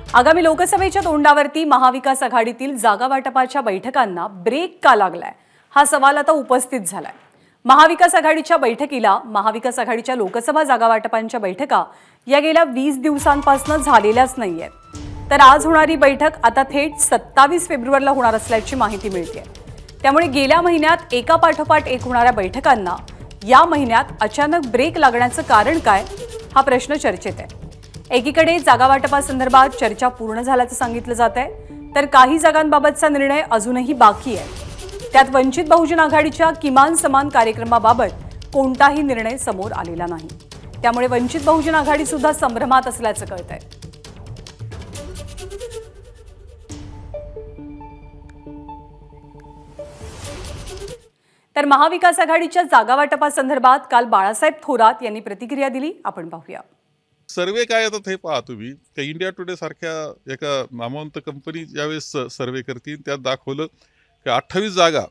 आगामी लोकसभेच्या तोंडावरती महाविकास आघाडीतील जागा वाटपाच्या बैठकांना ब्रेक का लागलाय हा सवाल आता उपस्थित झालाय। महाविकास आघाडीच्या बैठकीला महाविकास आघाडीच्या लोकसभा जागा वाटपांच्या बैठका या गेल्या 20 दिवसांपासून झालेल्याच नाहीयेत। तर आज होणारी बैठक आता थेट 27 फेब्रुवारीला होणार असल्याची माहिती मिळते। त्यामुळे गेल्या महिन्यात एका पाठोपाठ एक होणाऱ्या बैठकांना या महिन्यात अचानक ब्रेक लागण्याचं कारण काय हा प्रश्न चर्चेत आहे। एकीकडे जागा वाटपासंदर्भात चर्चा पूर्ण झाल्याचं सांगितलं जात आहे, तर काही जागांबाबतचा निर्णय अजूनही बाकी आहे। त्यात वंचित बहुजन आघाडीच्या किमान समान कार्यक्रमाबाबत कोणताही निर्णय समोर आलेला नाही। त्यामुळे वंचित बहुजन आघाडी सुद्धा संभ्रमात असल्याचं कळतंय। तर महाविकास आघाडीच्या जागा वाटपासंदर्भात काल बाळासाहेब थोरात यांनी प्रतिक्रिया दिली, आपण पाहूया। सर्वे काय येतात हे पहा तुम्ही। त्या इंडिया टुडे सारख्या एका नामवंत कंपनी ज्यावेळेस सर्वे करतील त्यात दाखवलं की 28 जागा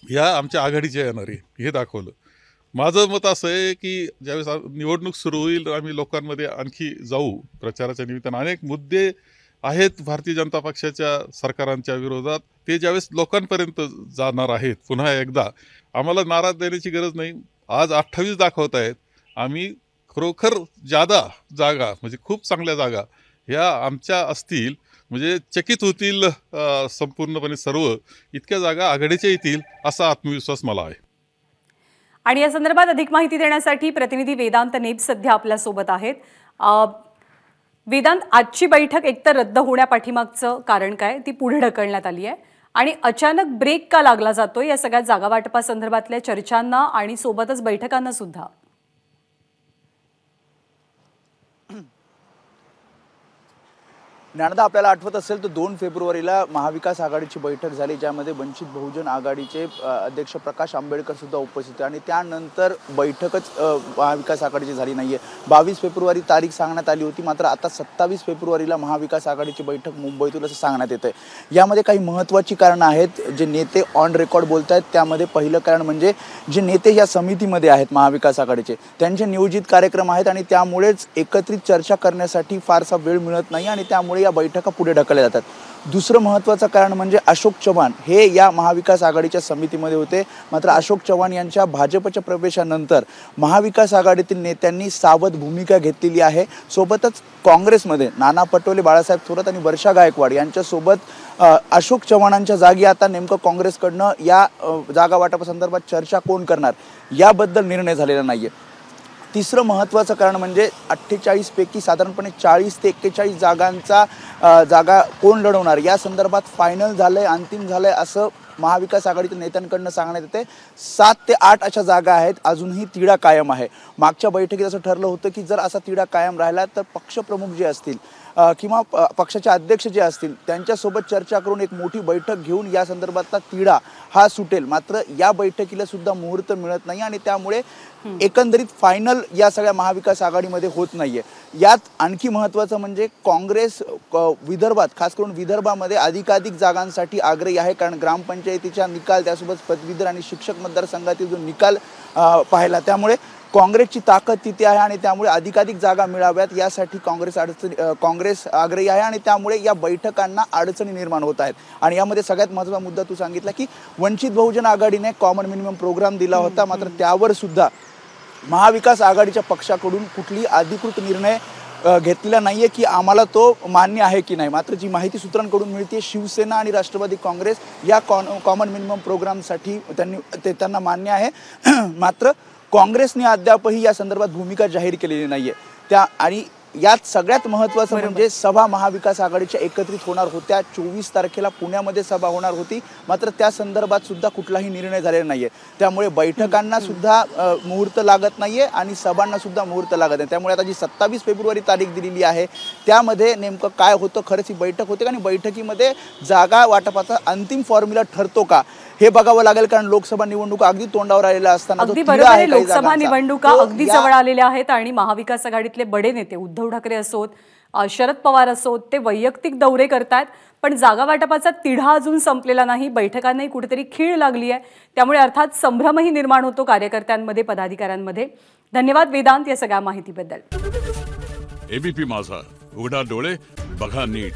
ह्या आमच्या आघाडीच्या येणार आहे हे दाखवलं। माझं मत असं आहे की ज्यावेळेस निवडणूक सुरू होईल आम्ही लोकांमध्ये आणखी जाऊ प्रचाराच्या निमित्तानं। अनेक मुद्दे आहेत भारतीय जनता पक्षाच्या सरकारांच्या विरोधात, ते ज्यावेळेस लोकांपर्यंत जाणार आहेत पुन्हा एकदा आम्हाला नाराज देण्याची गरज नाही। आज 28 दाखवत आहेत, आम्ही खरोखर जादा जागा म्हणजे खूप चांगल्या जागा ह्या आमच्या असतील म्हणजे चकित होतील संपूर्णपणे सर्व इतक्या जागा आघाडीच्या येतील असा आत्मविश्वास मला आहे। आणि या संदर्भात अधिक माहिती देण्यासाठी प्रतिनिधी वेदांत नेब सध्या आपल्या सोबत आहेत। वेदांत, आजची बैठक एकतर रद्द होण्यापाठीमागचं कारण काय, ती पुढे ढकलण्यात आली आहे आणि अचानक ब्रेक का लागला जातोय या सगळ्या जागा वाटपासंदर्भातल्या चर्चांना आणि सोबतच बैठकांना सुद्धा? ज्ञानदा, आपल्याला आठवत असेल तर 2 फेब्रुवारीला महाविकास आघाडीची बैठक झाली, ज्यामध्ये वंचित बहुजन आघाडीचे अध्यक्ष प्रकाश आंबेडकर सुद्धा उपस्थित होते आणि त्यानंतर बैठकच महाविकास आघाडीची झाली नाहीये। 22 फेब्रुवारी तारीख सांगण्यात आली होती, मात्र आता 27 फेब्रुवारीला महाविकास आघाडीची बैठक मुंबईतून असं सांगण्यात येतंय। यामध्ये काही महत्त्वाची कारणं आहेत जे नेते ऑन रेकॉर्ड बोलत आहेत। त्यामध्ये पहिलं कारण म्हणजे जे नेते या समितीमध्ये आहेत महाविकास आघाडीचे त्यांचे नियोजित कार्यक्रम आहेत आणि त्यामुळेच एकत्रित चर्चा करण्यासाठी फारसा वेळ मिळत नाही आणि त्यामुळे या बैठका पुढे ढकलल्या जातात। दुसरं महत्त्वाचं कारण म्हणजे अशोक चव्हाण हे या महाविकास आघाडीच्या समितीमध्ये होते, मात्र अशोक चव्हाण यांच्या भाजपच्या प्रवेशानंतर महाविकास आघाडीतील नेत्यांनी सावध भूमिका घेतलेली आहे। सोबतच काँग्रेसमध्ये नाना पटोले, बाळासाहेब थोरात आणि वर्षा गायकवाड यांच्यासोबत अशोक चव्हाणांच्या जागी आता नेमकं काँग्रेसकडनं या जागा वाटपासंदर्भात चर्चा कोण करणार याबद्दल निर्णय झालेला नाहीये। तिसरं महत्त्वाचं कारण म्हणजे 48 पैकी साधारणपणे 40 ते 41 जागा कोण लढवणार या संदर्भात फायनल झालंय, अंतिम झालंय असं महाविकास आघाडीच्या नेत्यांकडनं सांगण्यात येते। 7 ते 8 अशा जागा आहेत, अजूनही तिढा कायम आहे। मागच्या बैठकीत असं ठरलं होतं की जर असा तिढा कायम राहिला तर पक्षप्रमुख जे असतील किंवा पक्षाचे अध्यक्ष जे असतील त्यांच्यासोबत चर्चा करून एक मोठी बैठक घेऊन या संदर्भातला तिढा हा सुटेल। मात्र या बैठकीला सुद्धा मुहूर्त मिळत नाही आणि त्यामुळे एकंदरीत फायनल या सगळ्या महाविकास आघाडीमध्ये होत नाहीये। यात आणखी महत्त्वाचं म्हणजे काँग्रेस विदर्भात, खास करून विदर्भामध्ये अधिकाधिक जागांसाठी आग्रही आहे, कारण ग्रामपंचायतीच्या निकाल त्यासोबत पदवीधर आणि शिक्षक मतदारसंघातील जो निकाल पाहिला त्यामुळे काँग्रेसची ताकद तिथे आहे आणि त्यामुळे अधिकाधिक जागा मिळाव्यात यासाठी काँग्रेस आग्रही आहे आणि त्यामुळे या बैठकांना अडचणी निर्माण होत आहेत। आणि यामध्ये सगळ्यात महत्त्वाचा मुद्दा तू सांगितला की वंचित बहुजन आघाडीने कॉमन मिनिमम प्रोग्राम दिला होता, मात्र त्यावर सुद्धा महाविकास आघाडीच्या पक्षाकडून कुठलीही अधिकृत निर्णय घेतलेला नाहीये की आम्हाला तो मान्य आहे की नाही। मात्र जी माहिती सूत्रांकडून मिळते शिवसेना आणि राष्ट्रवादी काँग्रेस या कॉमन मिनिमम प्रोग्रामसाठी त्यांना मान्य आहे, मात्र काँग्रेसने अद्यापही या संदर्भात भूमिका जाहीर केलेली नाहीये। आणि यात सगळ्यात महत्त्वाचं म्हणजे सभा महाविकास आघाडीच्या एकत्रित होणार होत्या। 24 तारखेला पुण्यामध्ये सभा होणार होती, मात्र त्या संदर्भात सुद्धा कुठलाही निर्णय झालेला नाहीये। त्यामुळे बैठकांना सुद्धा मुहूर्त लागत नाहीये आणि सभांना सुद्धा मुहूर्त लागत नाही। त्यामुळे आता जी 27 फेब्रुवारी तारीख दिलेली आहे त्यामध्ये नेमकं काय होतं, खरंच ही बैठक होते आणि बैठकीमध्ये जागा वाटपाचा अंतिम फॉर्म्युला ठरतो का हे बघावं लागेल, कारण लोकसभा निवडणुका अगदी तोंडावर आलेल्या असताना लोकसभा निवडणुका अगदी जवळ आलेल्या आहेत आणि महाविकास आघाडीतले बडे नेते उद्धव ठाकरे असोत, शरद पवार असोत, ते वैयक्तिक दौरे करतात, पण जागा वाटपाचा तिढा अजून संपलेला नाही। बैठकांनाही कुठेतरी खीळ लागली आहे, त्यामुळे अर्थात संभ्रमही निर्माण होतो कार्यकर्त्यांमध्ये, पदाधिकाऱ्यांमध्ये। धन्यवाद वेदांत या सगळ्या माहितीबद्दल। एबीपी माझा, उघडा डोळे बघा नीट.